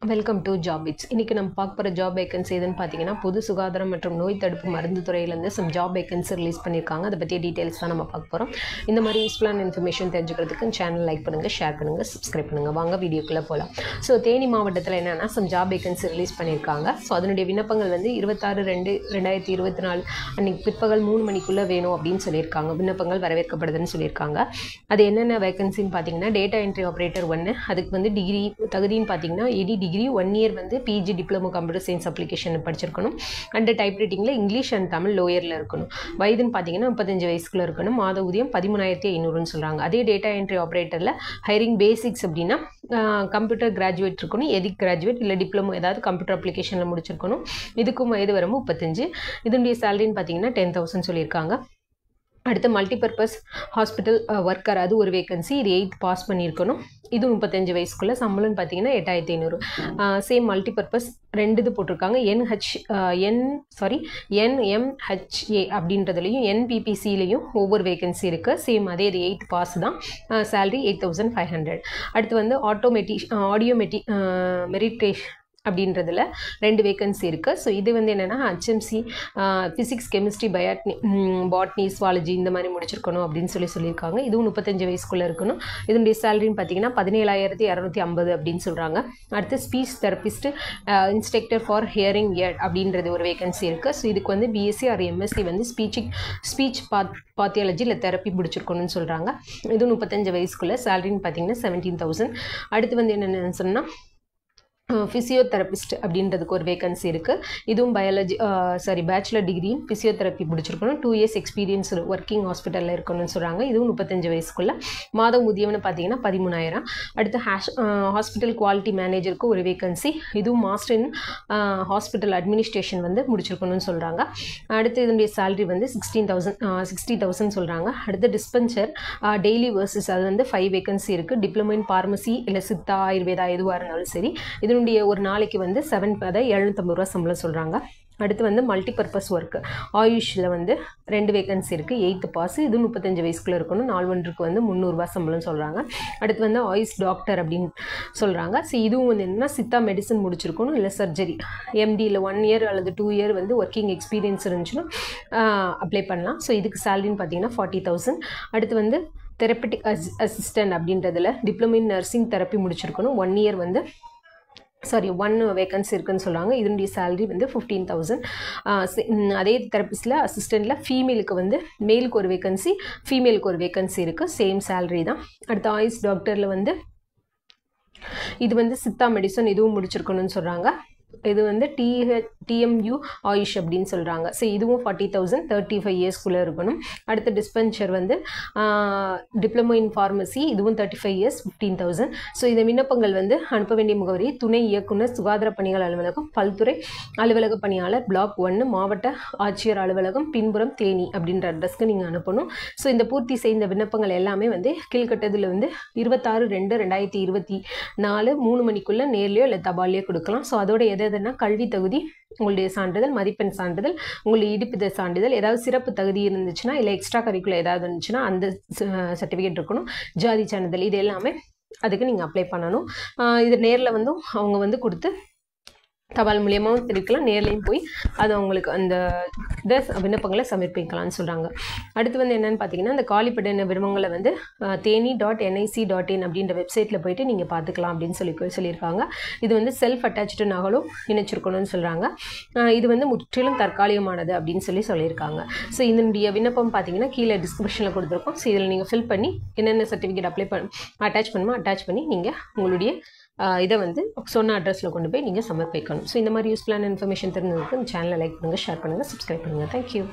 Welcome to job bits. இன்றைக்கி நம்ம பார்க்க போகிற ஜாப் வேகன்சி எதுன்னு பார்த்தீங்கன்னா, பொது சுகாதாரம் மற்றும் நோய் தடுப்பு மருந்து துறையிலேருந்து சம் ஜாப் வேகன்சி ரிலீஸ் பண்ணியிருக்காங்க. அதை பற்றிய டீட்டெயில்ஸ் தான் நம்ம பார்க்க போகிறோம். இந்த மாதிரி யூஸ்ஃபுல்லான இன்ஃபர்மேஷன் தெரிஞ்சுக்கிறதுக்கு சேனல் லைக் பண்ணுங்கள், ஷேர் பண்ணுங்கள், சப்ஸ்கிரைப் பண்ணுங்கள். வாங்க வீடியோக்குள்ளே போகலாம். ஸோ தேனி மாவட்டத்தில் என்னென்னா சம் ஜாப் வேகன்சி ரிலீஸ் பண்ணியிருக்காங்க. ஸோ அதனுடைய விண்ணப்பங்கள் வந்து 26/2/2024 அன்றைக்கி பிற்பகல் 3 மணிக்குள்ளே வேணும் அப்படின்னு சொல்லியிருக்காங்க. விண்ணப்பங்கள் வரவேற்கப்படுதுன்னு சொல்லியிருக்காங்க. அது என்னென்ன வேகன்சின்னு பார்த்தீங்கன்னா, டேட்டா என்ட்ரி ஆப்ரேட்டர் 1, அதுக்கு வந்து டிகிரி தகுதின்னு பார்த்தீங்கன்னா டிகிரி 1 இயர் வந்து PG diploma computer science application படிச்சிருக்கணும். அண்ட் டைப் ரைட்டிங்கில் இங்கிலீஷ் அண்ட் தமிழ் லோயரில் இருக்கணும். வயதுன்னு பார்த்தீங்கன்னா 35 வயசுக்குள்ளே இருக்கணும். மாத ஊதியம் 13,500 சொல்கிறாங்க. அதே டேட்டா என்ட்ரி ஆப்ரேட்டரில் ஹைரிங் பேசிக்ஸ் அப்படின்னா கம்ப்யூட்டர் கிராஜுவேட் இருக்கணும், எதிக் கிராஜுவேட் இல்லை டிப்ளமோ ஏதாவது கம்ப்யூட்டர் அப்ளிகேஷனில் முடிச்சிருக்கணும். இதுக்கும் வயது வரம்பு 35. இதனுடைய சேலரின்னு பார்த்தீங்கன்னா 10,000 சொல்லியிருக்காங்க. அடுத்து மல்டிபர்பஸ் ஹாஸ்பிட்டல் ஒர்க்கர், அது ஒரு வேகன்சி. இது 8th பாஸ் பண்ணியிருக்கணும். இது 35 வயசுக்குள்ளே. சம்பளம்னு பார்த்தீங்கன்னா 8,500. சேம் மல்டிபர்பஸ் 2 இது போட்டிருக்காங்க. NMHA அப்படின்றதுலையும் NPPCலையும் ஒவ்வொரு வேகன்சி இருக்குது. சேம் அதே இது 8th பாஸ் தான். சேலரி 8,500. அடுத்து வந்து ஆடியோ மெரிட்டேஷன் அப்படின்றதுல 2 வேகன்சி இருக்குது. ஸோ இது வந்து என்னென்னா HMC physics, chemistry, botany, zoology இந்த மாதிரி முடிச்சிருக்கணும் அப்படின்னு சொல்லியிருக்காங்க. இதுவும் 35 வயசுக்குள்ளே இருக்கணும். இதனுடைய சேலரின்னு பார்த்தீங்கன்னா 17,250 அப்படின்னு சொல்கிறாங்க. அடுத்து speech therapist instructor for hearing aid அப்படின்றது ஒரு வேகன்சி இருக்குது. ஸோ இதுக்கு வந்து BSc ஆர் MSc வந்து ஸ்பீச் பாத்தியாலஜி இல்லை தெரப்பி முடிச்சிருக்கணும்னு சொல்கிறாங்க. இதுவும் 35 வயசுக்குள்ளே. சேலரின்னு பார்த்தீங்கன்னா 17,000. அடுத்து வந்து என்னென்னு சொன்னால் ஃபிசியோதெரபிஸ்ட் அப்படின்றதுக்கு ஒரு வேகன்சி இருக்குது. இதுவும் பேச்சுலர் டிகிரி ஃபிசியோதெரப்பி முடிச்சிருக்கணும். 2 இயர்ஸ் எக்ஸ்பீரியன்ஸ் ஒர்க்கிங் ஹாஸ்பிட்டலில் இருக்கணும்னு சொல்கிறாங்க. இதுவும் 35 வயசுக்குள்ள. மாதம் ஊதியம்னு பார்த்தீங்கன்னா 13,000. அடுத்து ஹாஸ்பிட்டல் குவாலிட்டி மேனேஜருக்கு ஒரு வேகன்சி. இதுவும் மாஸ்டர் இன் ஹாஸ்பிட்டல் அட்மினிஸ்ட்ரேஷன் வந்து முடிச்சிருக்கணும்னு சொல்கிறாங்க. அடுத்து இதனுடைய சேலரி வந்து 60,000 சொல்கிறாங்க. அடுத்து டிஸ்பென்சர் டெய்லி வர்சஸ், அது வந்து 5 வேகன்சி இருக்குது. டிப்ளமோ இன் ஃபார்மசி இல்லை சித்தா, ஆயுர்வேதா எதுவாக இருந்தாலும் சரி. ஒரு நாளைக்கு வந்து 750 சம்பளம் சொல்கிறாங்க. அடுத்து வந்து மல்டிபர்பஸ் ஒர்க் ஆயுஷில் வந்து 2 வேகன்சி இருக்குது. 8th pass. இது 35 வயசுக்குள்ளே இருக்கணும். 4 ஒன்றுக்கு வந்து 300 சம்பளம் சொல்கிறாங்க. அடுத்து வந்து ஆயுஷ் டாக்டர் அப்படின்னு சொல்கிறாங்க. ஸோ இதுவும் வந்து என்னென்னா சித்தா மெடிசன் முடிச்சிருக்கணும் இல்லை சர்ஜரி MDயில் 1 இயர் அல்லது 2 இயர் வந்து ஒர்க்கிங் எக்ஸ்பீரியன்ஸ் இருந்துச்சுன்னா அப்ளை பண்ணலாம். ஸோ இதுக்கு சேலரின்னு பார்த்தீங்கன்னா 40,000. அடுத்து வந்து தெரப்பட்டிக் அசிஸ்டன்ட் அப்படின்றதுல டிப்ளமோ இன் நர்சிங் தெரப்பி முடிச்சிருக்கணும். 1 இயர் வந்து 1 வேகன்சி இருக்குன்னு சொல்கிறாங்க. இதனுடைய சேலரி வந்து 15,000. அதே தெரப்பிஸ்டில் அசிஸ்டண்ட்டில் ஃபீமேலுக்கு வந்து மேலுக்கு ஒரு வேகன்சி, ஃபீமேலுக்கு ஒரு வேகன்சி இருக்குது. சேம் சேலரி தான். அடுத்த ஆயுஷ் டாக்டரில் வந்து இது வந்து சித்தா மெடிசன் இதுவும் முடிச்சிருக்கணும்னு சொல்கிறாங்க. இது வந்து TMU ஆயுஷ் அப்படின்னு சொல்கிறாங்க. ஸோ இதுவும் 40,000, 35 இயர்ஸ்க்குள்ளே இருக்கணும். அடுத்த டிஸ்பென்சர் வந்து டிப்ளமோ இன் ஃபார்மசி, இதுவும் 35 இயர்ஸ், 15,000. ஸோ இந்த விண்ணப்பங்கள் வந்து அனுப்ப வேண்டிய முகவரி துணை இயக்குனர் சுகாதார பணிகள் அலுவலகம், பல்துறை அலுவலக பணியாளர், பிளாக் 1, மாவட்ட ஆட்சியர் அலுவலகம், பின்புறம், தேனி அப்படின்ற அட்ரஸ்க்கு நீங்கள் அனுப்பணும். ஸோ இந்த பூர்த்தி செய்த விண்ணப்பங்கள் எல்லாமே வந்து கீழ்கட்டதில் வந்து 26/2/2024 3 மணிக்குள்ளே நேர்லையோ இல்லை தபாலையோ கொடுக்கலாம். ஸோ அதோட எதுனா கல்வி தகுதி, உங்களுடைய சான்றிதழ், மதிப்பெண் சான்றிதழ், உங்களுடைய இடிப்பித சான்றிதழ், ஏதாவது சிறப்பு தகுதி இருந்துச்சுன்னா இல்லை எக்ஸ்ட்ரா கரிக்குலர் ஏதாவது இருந்துச்சுன்னா அந்த சர்டிஃபிகேட் இருக்கணும். ஜாதி சான்றிதழ், இது எல்லாமே அதுக்கு நீங்கள் அப்ளை பண்ணணும். இது நேரில் வந்து அவங்க வந்து கொடுத்து தபால் மூலியமாகவும் தெரிவிக்கலாம், நேர்லையும் போய் அது அவங்களுக்கு அந்த விண்ணப்பங்களை சமர்ப்பிக்கலாம்னு சொல்கிறாங்க. அடுத்து வந்து என்னென்னு பார்த்தீங்கன்னா, இந்த காலிப்பட விருப்பங்களை வந்து தேனி.nic.in அப்படின்ற வெப்சைட்டில் போய்ட்டு நீங்கள் பார்த்துக்கலாம் அப்படின்னு சொல்லியிருக்காங்க. இது வந்து செல்ஃப் அட்டாச்சு நகலும் இணைச்சிருக்கணும்னு சொல்கிறாங்க. இது வந்து முற்றிலும் தற்காலிகமானது அப்படின்னு சொல்லியிருக்காங்க. ஸோ இதனுடைய விண்ணப்பம் பார்த்தீங்கன்னா கீழே டிஸ்கிரிப்ஷனில் கொடுத்துருக்கோம். ஸோ இதில் நீங்கள் ஃபில் பண்ணி என்னென்ன சர்டிஃபிகேட் அட்டாச் பண்ணி நீங்கள் உங்களுடைய இதை வந்து சொன்ன அட்ரஸில் கொண்டு போய் நீங்கள் சமர்ப்பிக்கணும். ஸோ இந்த மாதிரி யூஸ்ஃபுல்லான இன்ஃபர்மேஷன் தெரிஞ்சதுக்கு இந்த சேனலை லைக் பண்ணுங்கள், ஷேர் பண்ணுங்கள், சப்ஸ்கிரைப் பண்ணுங்கள். தேங்க்யூ.